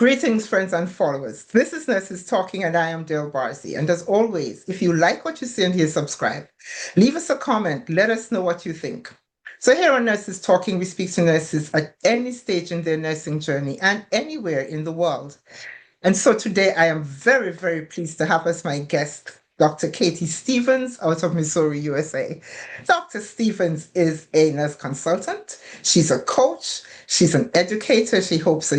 Greetings, friends and followers. This is Nurses Talking, and I am Dale Barzi. And as always, if you like what you see and hear, subscribe. Leave us a comment. Let us know what you think. So, here on Nurses Talking, we speak to nurses at any stage in their nursing journey and anywhere in the world. And so today I am very, very pleased to have as my guest Dr. Katie Stevens out of Missouri, USA. Dr. Stevens is a nurse consultant. She's a coach. She's an educator. She hosts a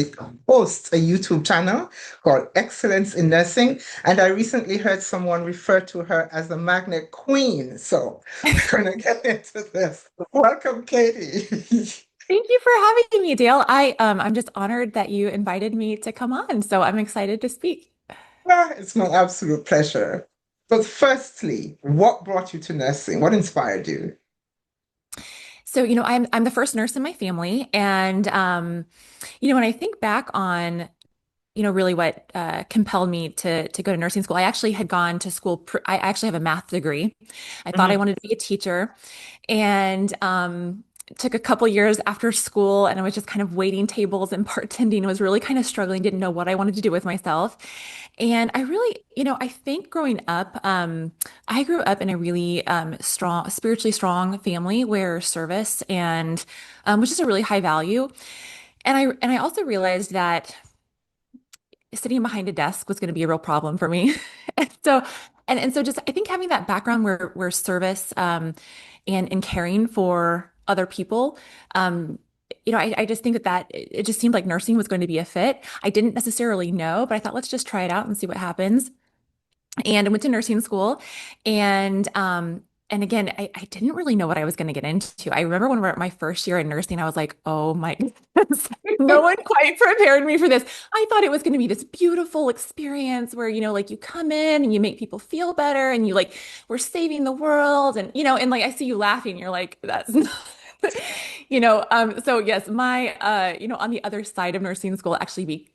YouTube channel called Excellence in Nursing. And I recently heard someone refer to her as the Magnet Queen. So we're going to get into this. Welcome, Katie. Thank you for having me, Dale. I'm just honored that you invited me to come on, so I'm excited to speak. It's my absolute pleasure. But firstly, what brought you to nursing? What inspired you? So, I'm the first nurse in my family, and when I think back on, really what compelled me to go to nursing school, I actually had gone to school. I actually have a math degree. I thought I Mhm. wanted to be a teacher, and took a couple years after school, and I was just kind of waiting tables and bartending. Was really kind of struggling, didn't know what I wanted to do with myself. And I really, I think growing up, I grew up in a really strong, spiritually strong family where service and which is a really high value. And I also realized that sitting behind a desk was going to be a real problem for me. And so just I think having that background where service and caring for other people, I just think that it just seemed like nursing was going to be a fit. I didn't necessarily know, but I thought let's just try it out and see what happens. And I went to nursing school, and again, I didn't really know what I was going to get into. I remember when we were at my first year in nursing, I was like, oh my goodness, no one quite prepared me for this. I thought it was going to be this beautiful experience where, like you come in and you make people feel better and you like, we're saving the world. And like I see you laughing, you're like, that's not. So yes, my on the other side of nursing school actually be,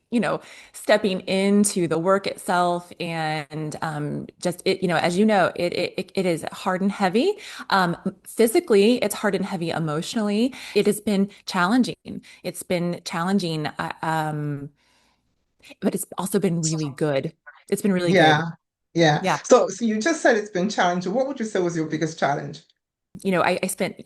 stepping into the work itself and just it, as it is hard and heavy. Physically, it's hard and heavy emotionally. It has been challenging. It's been challenging, but it's also been really good. It's been really good. Yeah, yeah. Yeah. So you just said it's been challenging. What would you say was your biggest challenge? I spent,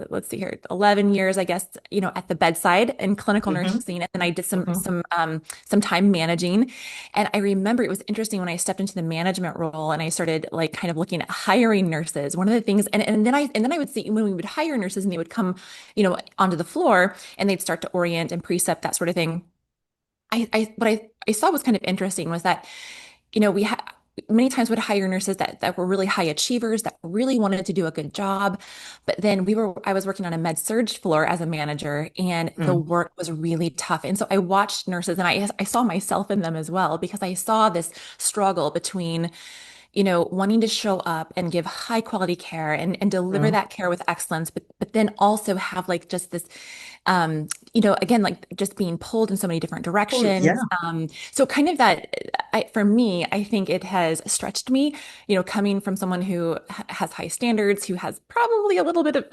let's see here, 11 years, I guess, at the bedside in clinical Hmm. nursing. And then I did Hmm. some time managing. And I remember it was interesting when I stepped into the management role and I started like kind of looking at hiring nurses. One of the things, and then I would see when we would hire nurses and they would come, onto the floor and they'd start to orient and precept that sort of thing. What I saw was kind of interesting was that we had many times would hire nurses that were really high achievers that really wanted to do a good job. But then I was working on a med surge floor as a manager and the Mm. work was really tough. And so I watched nurses and I saw myself in them as well because I saw this struggle between wanting to show up and give high quality care and deliver Mm. that care with excellence, but then also have like just this, again, like just being pulled in so many different Oh, directions. yeah. So kind of for me, I think it has stretched me, coming from someone who has high standards, who has probably a little bit of,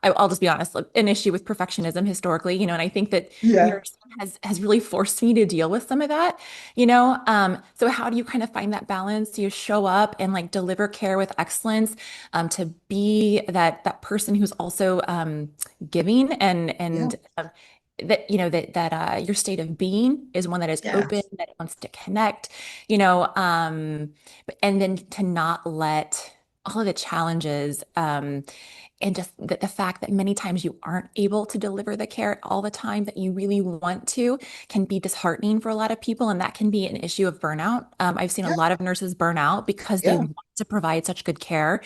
I'll just be honest, like, an issue with perfectionism historically, and I think that Yeah. nursing has really forced me to deal with some of that. So how do you kind of find that balance? Do you show up and like deliver care with excellence, to be that person who's also giving Yeah. and that your state of being is one that is Yeah. open, that wants to connect, and then to not let all of the challenges and just the fact that many times you aren't able to deliver the care all the time that you really want to can be disheartening for a lot of people. And that can be an issue of burnout. I've seen a Yeah. lot of nurses burn out because they Yeah. want to provide such good care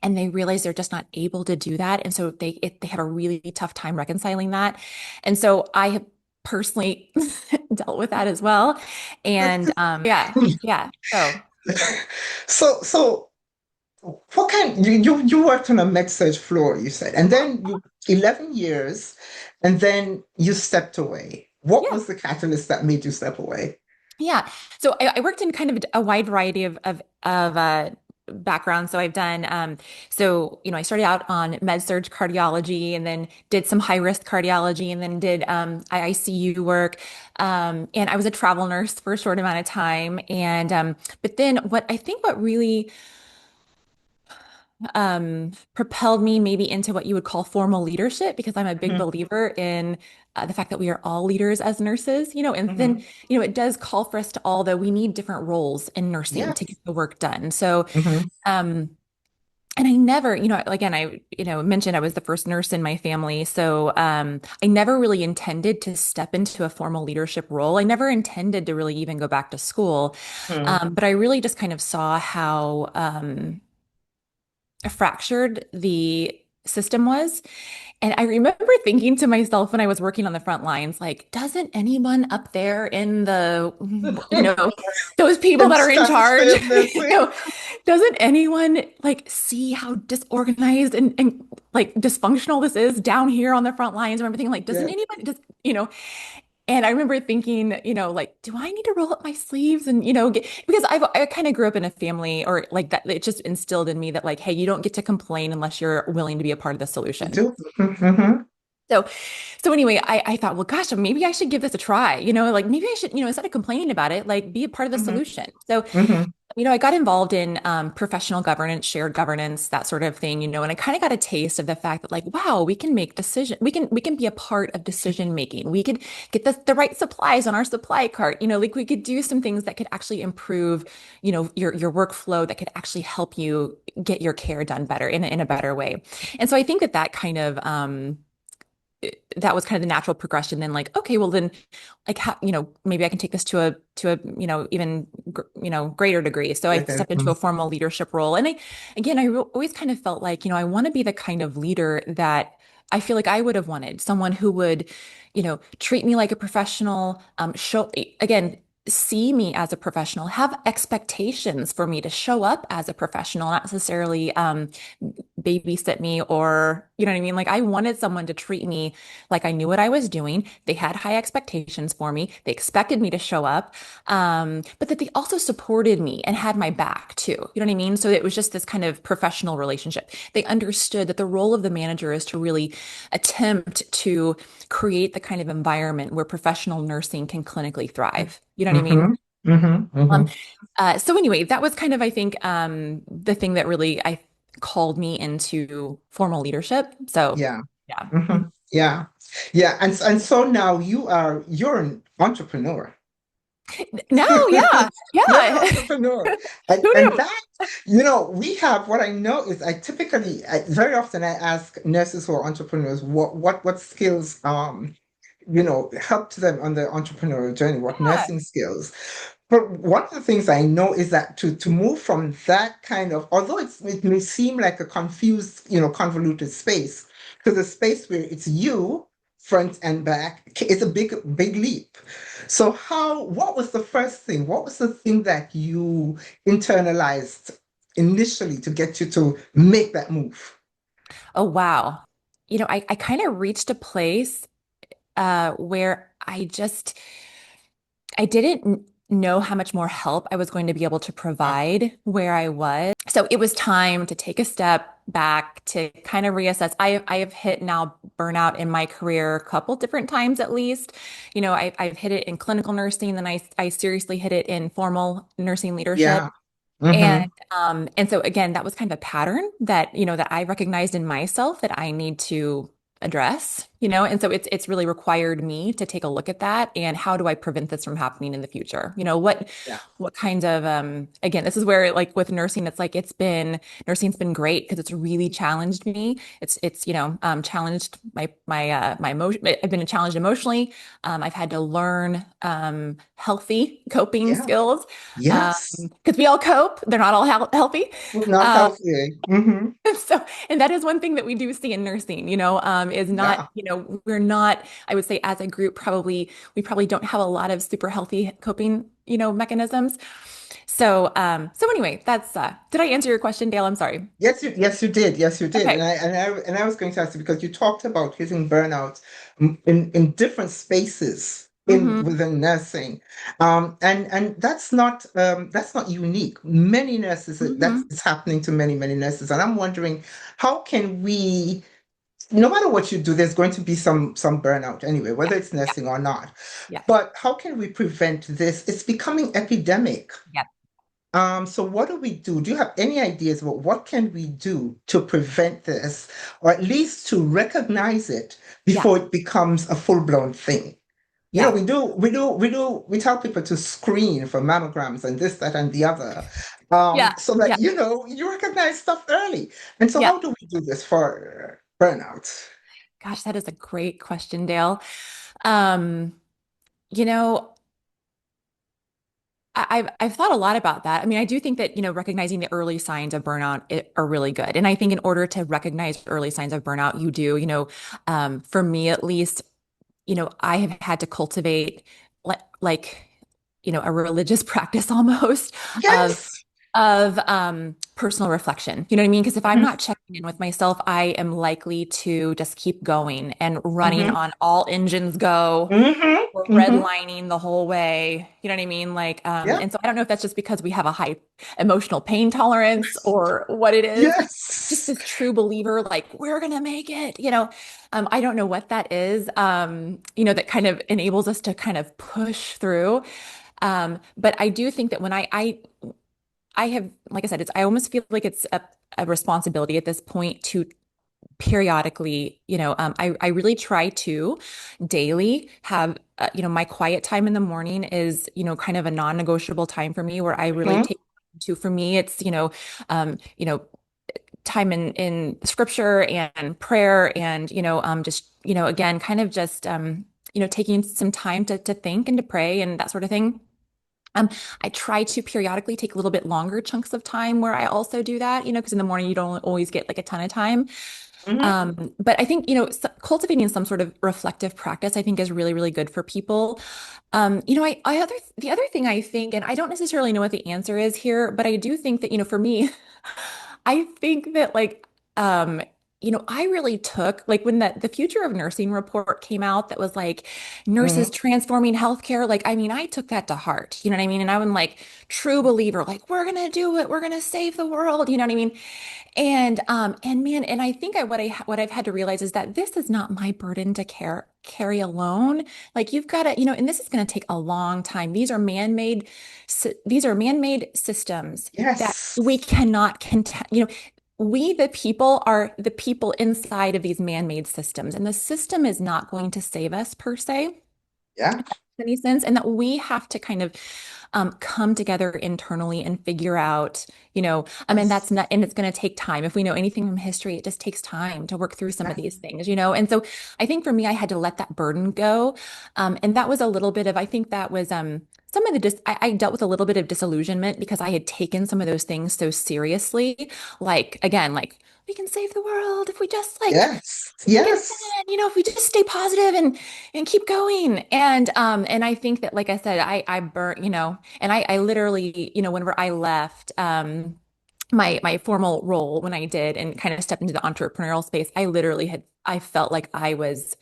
and they realize they're just not able to do that. And so they have a really tough time reconciling that. And so I have personally dealt with that as well. And yeah, yeah. So So what kind you worked on a med surg floor, you said, and then you 11 years, and then you stepped away. What yeah. was the catalyst that made you step away? Yeah. So I worked in kind of a wide variety of background. So I've done, I started out on med surg cardiology and then did some high risk cardiology and then did ICU work. And I was a travel nurse for a short amount of time. But then what really propelled me maybe into what you would call formal leadership because I'm a big Mhm. believer in the fact that we are all leaders as nurses, and then, Mhm. it does call for us to all, though we need different roles in nursing to get Yes. the work done. So, Mhm. um, and I never, again, mentioned I was the first nurse in my family. So, I never really intended to step into a formal leadership role. I never intended to really even go back to school. Mhm. But I really just kind of saw how, fractured the system was. And I remember thinking to myself when I was working on the front lines, like, doesn't anyone up there in the, those people And that are in charge, stay nursing. doesn't anyone like see how disorganized and like dysfunctional this is down here on the front lines? I remember thinking, like, doesn't Yes. anybody just, and I remember thinking, like, do I need to roll up my sleeves and, because I kind of grew up in a family or like that, it just instilled in me that like, hey, you don't get to complain unless you're willing to be a part of the You solution. do. Mhm. So, so anyway, I thought, well, gosh, maybe I should give this a try, like maybe I should, instead of complaining about it, like be a part of the Mhm. solution. So, Mhm. I got involved in professional governance, shared governance, that sort of thing, and I kind of got a taste of the fact that like, wow, we can make decision, we can be a part of decision making. We could get the right supplies on our supply cart, like we could do some things that could actually improve, your workflow that could actually help you get your care done better in a better way. And so I think that kind of that was kind of the natural progression. Then like, okay, well then, like how, maybe I can take this to a even greater degree. So I Okay. stepped into a formal leadership role, and I always kind of felt like I want to be the kind of leader that I feel like I would have wanted someone who would, treat me like a professional, show again. See me as a professional, have expectations for me to show up as a professional, not necessarily babysit me or, you know what I mean? Like I wanted someone to treat me like I knew what I was doing. They had high expectations for me. They expected me to show up. But that they also supported me and had my back too. You know what I mean? So it was just this kind of professional relationship. They understood that the role of the manager is to really attempt to create the kind of environment where professional nursing can clinically thrive. You know what I mean? Mhm. Mhm. Um, Mhm. so anyway, that was kind of, I think, the thing that really I called me into formal leadership. So Yeah. yeah. Mhm. Yeah. Yeah. And so now you're an entrepreneur. No, yeah, You're an yeah. entrepreneur. Who And knew? that, we have what I know is very often I ask nurses who are entrepreneurs what skills helped them on their entrepreneurial journey, what Yeah. nursing skills. But one of the things I know is that to move from that kind of, although it may seem like a confused, convoluted space, because a space where it's you front and back, it's a big leap. So what was the first thing? What was the thing that you internalized initially to get you to make that move? Oh, wow. I kind of reached a place where I didn't know how much more help I was going to be able to provide where I was. So it was time to take a step back to kind of reassess. I have hit now burnout in my career a couple different times at least. I've hit it in clinical nursing, then I seriously hit it in formal nursing leadership. Yeah. And Mm-hmm. and so again, that was kind of a pattern that, that I recognized in myself that I need to address, and so it's really required me to take a look at that and how do I prevent this from happening in the future? Yeah. What kinds of again, this is where like with nursing, it's like nursing's been great because it's really challenged me. It's challenged my emotion. I've been challenged emotionally. I've had to learn healthy coping Yeah. skills Yes. because we all cope. They're not all healthy. Not Um, healthy. Mm-hmm. so, and that is one thing that we do see in nursing, is not, Yeah. we're not, I would say as a group, we probably don't have a lot of super healthy coping, mechanisms. So, so anyway, did I answer your question, Dale? I'm sorry. Yes, you did. Yes, you did. Okay. And I was going to ask you because you talked about hitting burnout in different spaces. in Hmm. within nursing, and that's not unique. Many nurses, that's Hmm. it's happening to many nurses, and I'm wondering how can we, no matter what you do, there's going to be some burnout anyway, Yeah. whether it's Yeah. nursing or not. Yeah. But how can we prevent this? It's becoming epidemic. Yeah. So what do we do? Do you have any ideas about what can we do to prevent this, or at least to recognize it Yeah. before it becomes a full-blown thing? You know, Yeah. we tell people to screen for mammograms and this, that, and the other, Yeah. so that, Yeah. you know, you recognize stuff early. And so Yeah. how do we do this for burnout? Gosh, that is a great question, Dale. Um, you know, I've thought a lot about that. I mean, I do think that, recognizing the early signs of burnout are really good. And I think in order to recognize early signs of burnout, you do, for me at least, I have had to cultivate like, a religious practice almost of Yes. personal reflection. You know what I mean? Because if I'm Hmm. not checking in with myself, I am likely to just keep going and running Hmm. on all engines go Hmm. or Hmm. redlining the whole way. You know what I mean? Like, Yeah. and so I don't know if that's just because we have a high emotional pain tolerance or what it is, but just Yes. this true believer, like, we're gonna make it, I don't know what that is, that kind of enables us to kind of push through. But I do think that when I have, like I said, I almost feel like it's a responsibility at this point to periodically, I really try to daily have, my quiet time in the morning is, kind of a non-negotiable time for me where I really Hmm. take to, for me, it's, um, you know, time in scripture and prayer and, just, again, kind of just, taking some time to think and to pray and that sort of thing. Um, I try to periodically take a little bit longer chunks of time where I also do that, because in the morning you don't always get like a ton of time. Hmm. But I think, cultivating some sort of reflective practice, I think is really, really good for people. The other thing I think, and I don't necessarily know what the answer is here, but I do think that, for me, I think that um, I really took like when the Future of Nursing report came out that was like nurses Hmm. transforming healthcare. Like, I mean, I took that to heart, you know what I mean? And I was like true believer, like, we're gonna do it, we're gonna save the world, you know what I mean? And man, and I think what I've had to realize is that this is not my burden to carry alone. Like, you've got to, and this is going to take a long time. These are man-made systems that Yes. we cannot contend, we, the people, are the people inside of these man-made systems, and the system is not going to save us per se Yeah. any sense, and that we have to kind of come together internally and figure out, I mean, Yes. that's not, and it's going to take time. If we know anything from history, it just takes time to work through some of Yeah. these things, And so I think for me, I had to let that burden go. And that was a little bit of, I think that was some of the I dealt with a little bit of disillusionment because I had taken some of those things so seriously. Like, again, like, we can save the world if we just like Yes. stick it Yes. in, if we just stay positive and keep going. And I think that, like I said, I burnt, and I literally, whenever I left my formal role when I did and kind of stepped into the entrepreneurial space, I felt like I was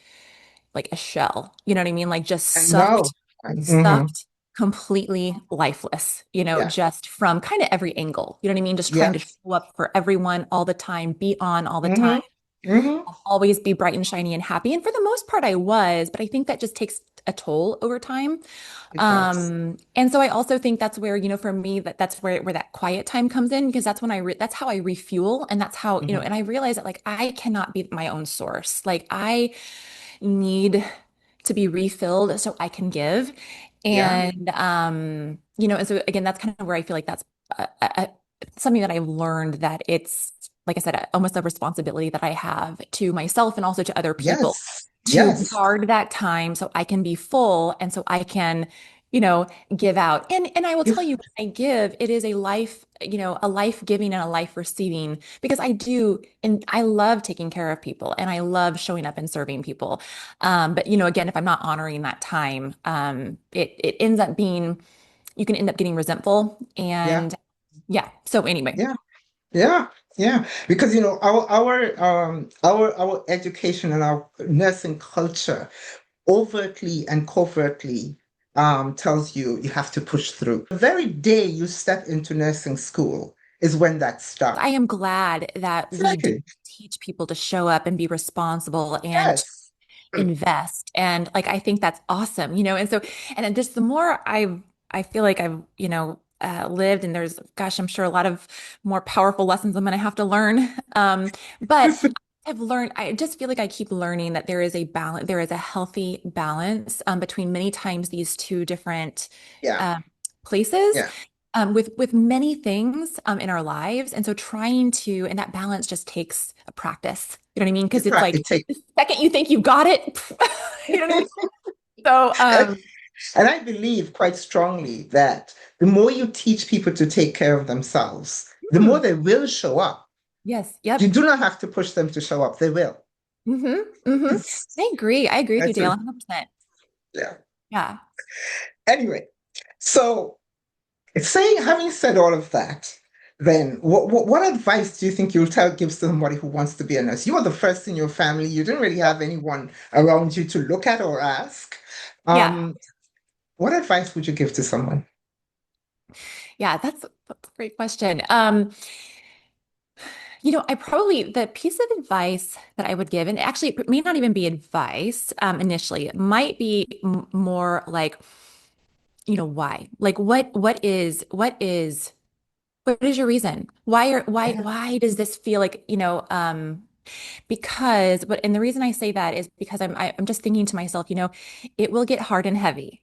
like a shell. You know what I mean? Like, just I know. Hmm. sucked completely lifeless, Yeah. just from kind of every angle. You know what I mean? Just trying to Yes. show up for everyone all the time, be on all the time, Hmm. Hmm. always be bright and shiny and happy. And for the most part, I was, but I think that just takes a toll over time. It does. And so I also think that's where, for me, that's where that quiet time comes in, because that's when that's how I refuel. And that's how, Hmm. and I realize that, like, I cannot be my own source. Like, I need to be refilled so I can give. Yeah. And so again, that's kind of where I feel like that's something that I've learned, that it's, like I said, almost a responsibility that I have to myself and also to other people Yes. to Yes. guard that time so I can be full and so I can, give out. And I will tell If, you, when I give, it is a life giving and a life receiving, because I do, and I love taking care of people and I love showing up and serving people. But again, if I'm not honoring that time, it ends up being, you can end up getting resentful. yeah. And yeah. So anyway. Yeah. Yeah. Yeah. Because, you know, our education and our nursing culture overtly and covertly tells you you have to push through. The very day you step into nursing school is when that I starts. am glad that we do Exactly. teach people to show up and be responsible and to Yes. invest. And like, I think that's awesome, and so, and then just the more I feel like I've, lived, and there's, gosh, I'm sure a lot of more powerful lessons I'm going to have to learn. But I've learned, I just feel like I keep learning that there is a balance, there is a healthy balance between many times these two different Yeah. um, places Yeah. with many things in our lives. And so trying to, and that balance just takes a practice. You know what I mean? Because it's like It takes the second you think you've got it, you know what I mean? So, and I believe quite strongly that the more you teach people to take care of themselves, the more hmm, they will show up. yes, You yep. do not have to push them to show up. They will. Hmm, hmm. I agree. I agree with you, That's Dale, it. 100%. Yeah. Yeah. Anyway, so having said all of that, then what advice do you think you'll give somebody who wants to be a nurse? You are the first in your family. You didn't really have anyone around you to look at or ask. Yeah. Um, what advice would you give to someone? Yeah. That's a great question. I probably, the piece of advice that I would give, and actually it may not even be advice, initially, it might be more like, why? Like what is your reason? Yeah. Why does this feel like, because, and the reason I say that is because I'm just thinking to myself, it will get hard and heavy.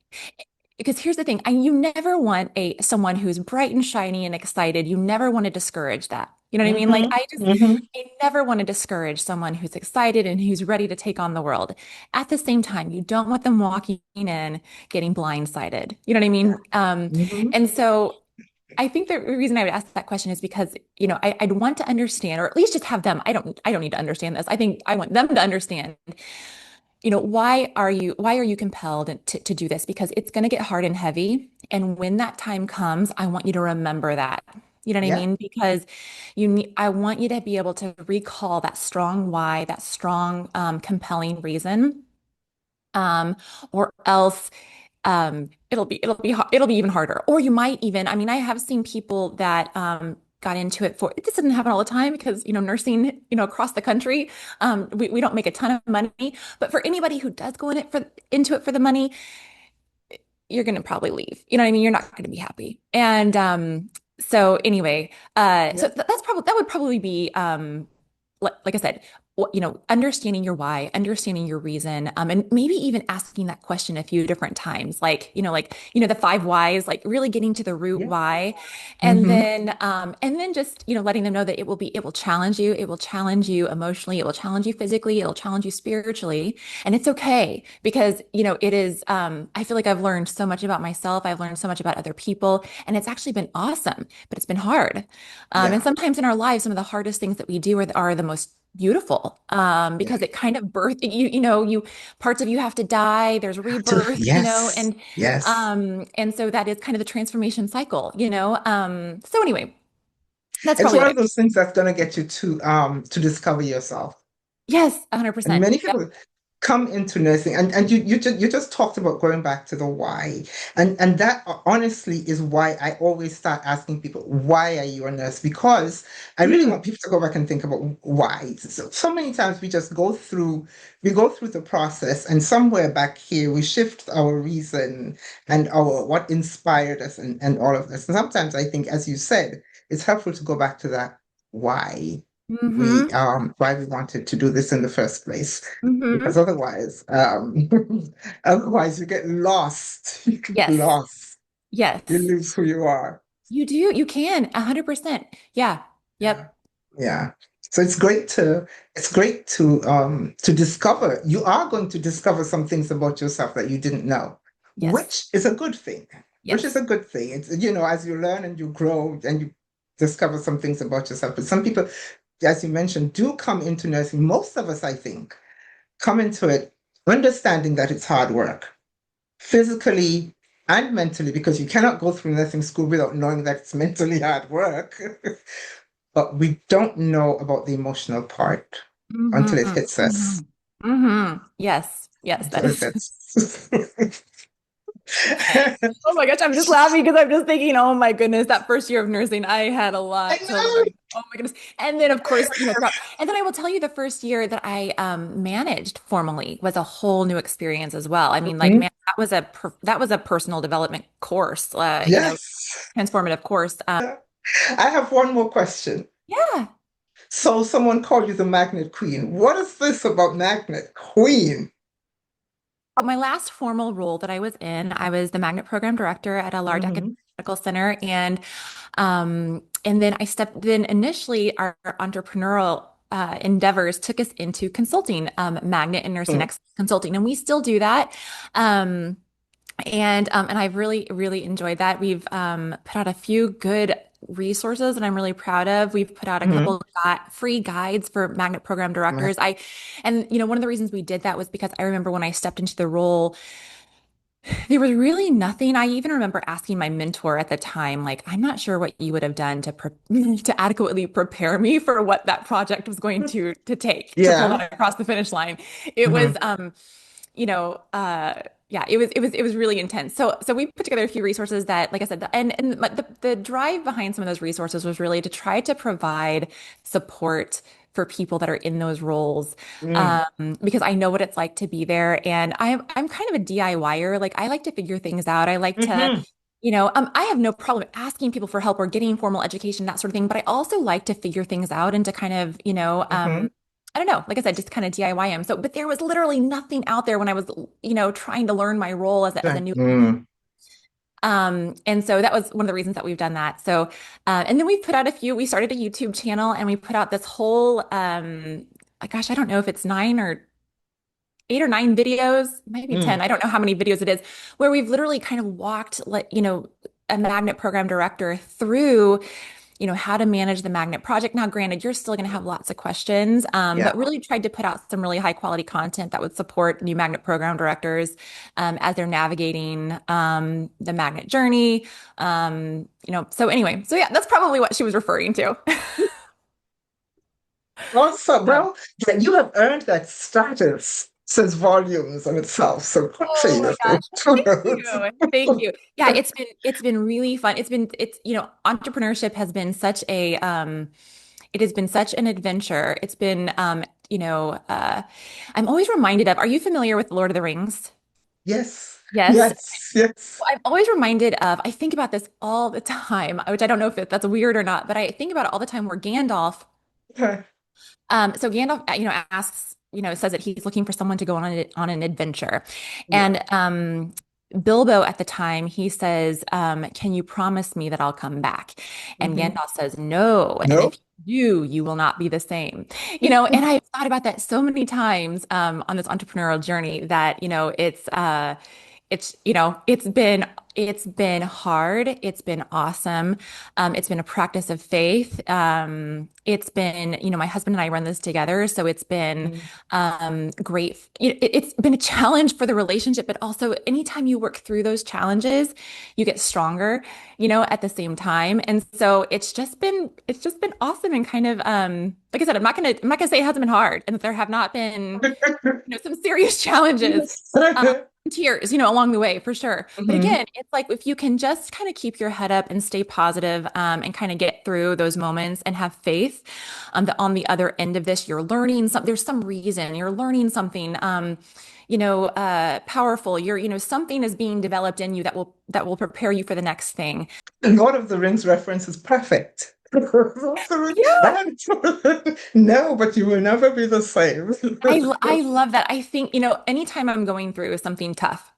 Because here's the thing, you never want someone who's bright and shiny and excited. You never want to discourage that. You know what I mean? Like Hmm. Hmm. I never want to discourage someone who's excited and who's ready to take on the world. At the same time, you don't want them walking in getting blindsided. You know what I Yeah. mean? Hmm. And so I think the reason I would ask that question is because, I'd want to understand, or at least just have them. I don't need to understand this. I think I want them to understand, why are you compelled to do this? Because it's going to get hard and heavy. And when that time comes, I want you to remember that. You know what I Yeah. mean? Because I want you to be able to recall that strong why, that strong, compelling reason. Um, or else it'll be even harder. Or you might even, I mean, I have seen people that got into it for, this doesn't happen all the time because, nursing, across the country, we don't make a ton of money. But for anybody who does go into it for the money, you're going to probably leave. You know what I mean? You're not going to be happy. And so anyway, so Yeah. that would probably be like I said, understanding your why, understanding your reason, and maybe even asking that question a few different times, like, the five whys, like really getting to the root Yeah. why, Hmm. and then just, letting them know that it will challenge you, it will challenge you emotionally, it will challenge you physically, it'll challenge you spiritually, and it's okay because, it is, I feel like I've learned so much about myself, I've learned so much about other people, and it's actually been awesome, but it's been hard. And Yeah. sometimes in our lives, some of the hardest things that we do are the most beautiful, Yeah. because it kind of you parts of you have to die. There's rebirth, Yes. Yes. and so that is kind of the transformation cycle, So anyway, that's It's probably one what of those things that's going to get you to discover yourself. yes, And 100%. many Yep. people come into nursing, and you just talked about going back to the why, and that honestly is why I always start asking people, why are you a nurse? Because I really Mm, want people to go back and think about why. So many times we go through the process, and somewhere back here we shift our reason and our what inspired us and all of this. And sometimes I think, as you said, it's helpful to go back to that why mm-hmm, why we wanted to do this in the first place, because mm-hmm. otherwise you get lost. You get Yes, lost. You yes, lose who you are. you do. You can 100%. Yeah. Yeah. Yep. Yeah. So it's great to discover. You are going to discover some things about yourself that you didn't know, Yes. which is a good thing. Which is a Yes. good thing. It's, as you learn and you grow and you discover some things about yourself. But some people, as you mentioned, do come into nursing. Most of us, I think, come into it understanding that it's hard work, physically and mentally, because you cannot go through nursing school without knowing that it's mentally hard work. But we don't know about the emotional part until it Mm-hmm. hits us. Mm-hmm. Mm-hmm. Yes. Yes, that is. That's- Oh my gosh, I'm just laughing because I'm just thinking, oh my goodness, that first year of nursing, I had a I lot to know. learn. Oh my goodness. And then of course, throughout, and then I will tell you the first year that I managed formally was a whole new experience as well. I mean, like, Mhm. man, that was a personal development course, Yes. transformative course. I have one more question. Yeah. So someone called you the Magnet Queen. What is this about Magnet Queen? My last formal role that I was in, I was the magnet program director at a large academic Hmm. medical center, and then I stepped. Then initially, our entrepreneurial endeavors took us into consulting, magnet and nursing excellence consulting, and we still do that. Um, and I've really enjoyed that. We've put out a few good resources and I'm really proud of. We've put out a Hmm. couple free guides for magnet program directors. And one of the reasons we did that was because I remember when I stepped into the role, there was really nothing. I even remember asking my mentor at the time, like, I'm not sure what you would have done to to adequately prepare me for what that project was going to take to pull Yeah. that across the finish line. It was Hmm. you know, yeah, it was really intense. So we put together a few resources that, like I said, the drive behind some of those resources was really to try to provide support for people that are in those roles, Mm. because I know what it's like to be there, and I'm kind of a DIYer. Like I like to figure things out. I like to, Hmm. I have no problem asking people for help or getting formal education, that sort of thing. But I also like to figure things out and to kind of, Hmm. I don't know, like I said, just kind of DIY them. So, but there was literally nothing out there when I was, trying to learn my role as a new. Mm. And so that was one of the reasons that we've done that. So, and then we started a YouTube channel and we put out this whole, gosh, I don't know if it's 8 or 9 videos, maybe 10. Mm. I don't know how many videos it is, where we've literally kind of walked, like, a magnet program director through how to manage the magnet project. Now, granted, you're still going to have lots of questions, Yeah. but really tried to put out some really high quality content that would support new magnet program directors as they're navigating the magnet journey. So anyway, so yeah, that's probably what she was referring to. Also, Um, well, yeah, you have earned that status, says volumes on itself. So good for oh my you. gosh. Thank you. Thank you. Yeah, it's been really fun. Entrepreneurship has been such a it has been such an adventure. It's been I'm always reminded of, are you familiar with Lord of the Rings? Yes, Yes. yes, yes. I'm always reminded of, I think about this all the time, which I don't know if that's weird or not, but I think about it all the time where Gandalf, Okay. so Gandalf, asks, says that he's looking for someone to go on an adventure. Yeah. And Bilbo at the time, he says, can you promise me that I'll come back? And Hmm. Gandalf says, no. And if Nope. you do, you will not be the same. And I've thought about that so many times on this entrepreneurial journey that, it's been hard. It's been awesome. It's been a practice of faith. It's been, my husband and I run this together, so it's been Mm. great. It's been a challenge for the relationship, but also anytime you work through those challenges, you get stronger, at the same time. And so it's just been awesome and kind of like I said, I'm not gonna say it hasn't been hard and that there have not been, some serious challenges. Um, tears, along the way for sure. But Hmm. again, it's like if you can just kind of keep your head up and stay positive, and kind of get through those moments and have faith, that on the other end of this, you're learning something. There's some reason you're learning something, powerful. Something is being developed in you that will prepare you for the next thing. The Lord of the Rings reference is perfect. Yeah, No, but you will never be the same. I love that. I think, anytime I'm going through something tough,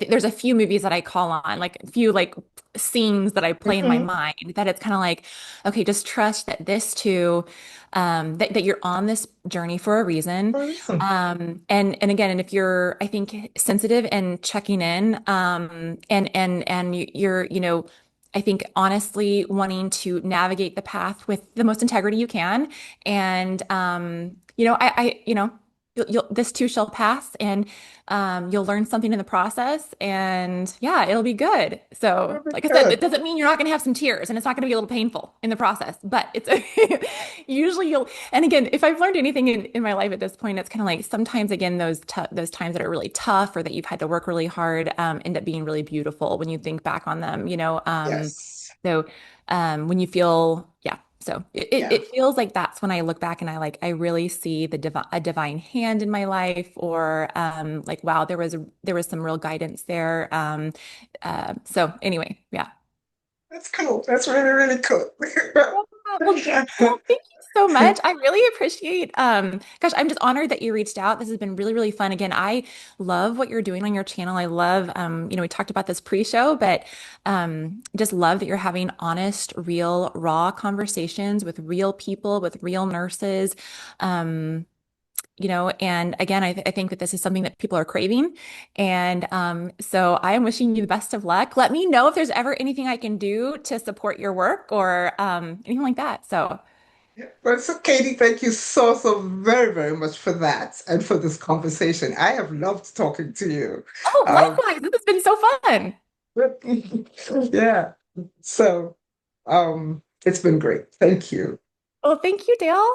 there's a few movies that I call on, like a few like scenes that I play in my Mhm. mind that it's kind of like, okay, just trust that this too, that you're on this journey for a reason. Listen, And again, and if you're, I think, sensitive and checking in, and you're, I think honestly wanting to navigate the path with the most integrity you can. And, this too shall pass, and you'll learn something in the process, and yeah, it'll be good. So, Very like I said, it good. doesn't mean you're not going to have some tears, and it's not going to be a little painful in the process, but it's usually you'll. And again, if I've learned anything in my life at this point, it's kind of like sometimes again those times that are really tough or that you've had to work really hard end up being really beautiful when you think back on them. Yes. So when you feel, yeah. So Yeah. it feels like that's when I look back and I really see a divine hand in my life, or like wow, there was some real guidance there. So anyway, yeah. That's cool. That's really, really cool. Yeah, well, thank you so much. I really appreciate, gosh, I'm just honored that you reached out. This has been really, really fun. Again, I love what you're doing on your channel. I love, we talked about this pre-show, but just love that you're having honest, real, raw conversations with real people, with real nurses. Um, and again, I think that this is something that people are craving. And so I am wishing you the best of luck. Let me know if there's ever anything I can do to support your work or anything like that. So, Well, so Katie, thank you so, so very, very much for that and for this conversation. I have loved talking to you. oh, Um, likewise, this has been so fun. yeah. So, it's been great. Thank you. Well, thank you, Dale.